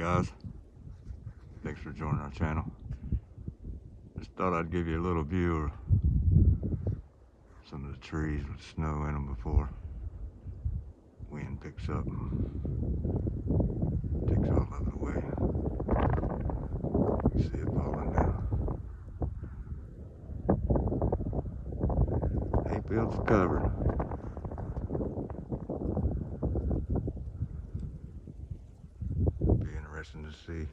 guys, thanks for joining our channel. Just thought I'd give you a little view of some of the trees with snow in them before wind picks up and takes all of it away. You see it falling now. Hayfields covered. Be interesting to see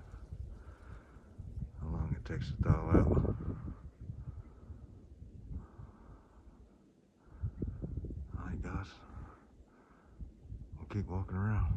how long it takes to thaw out. Alright guys, we'll keep walking around.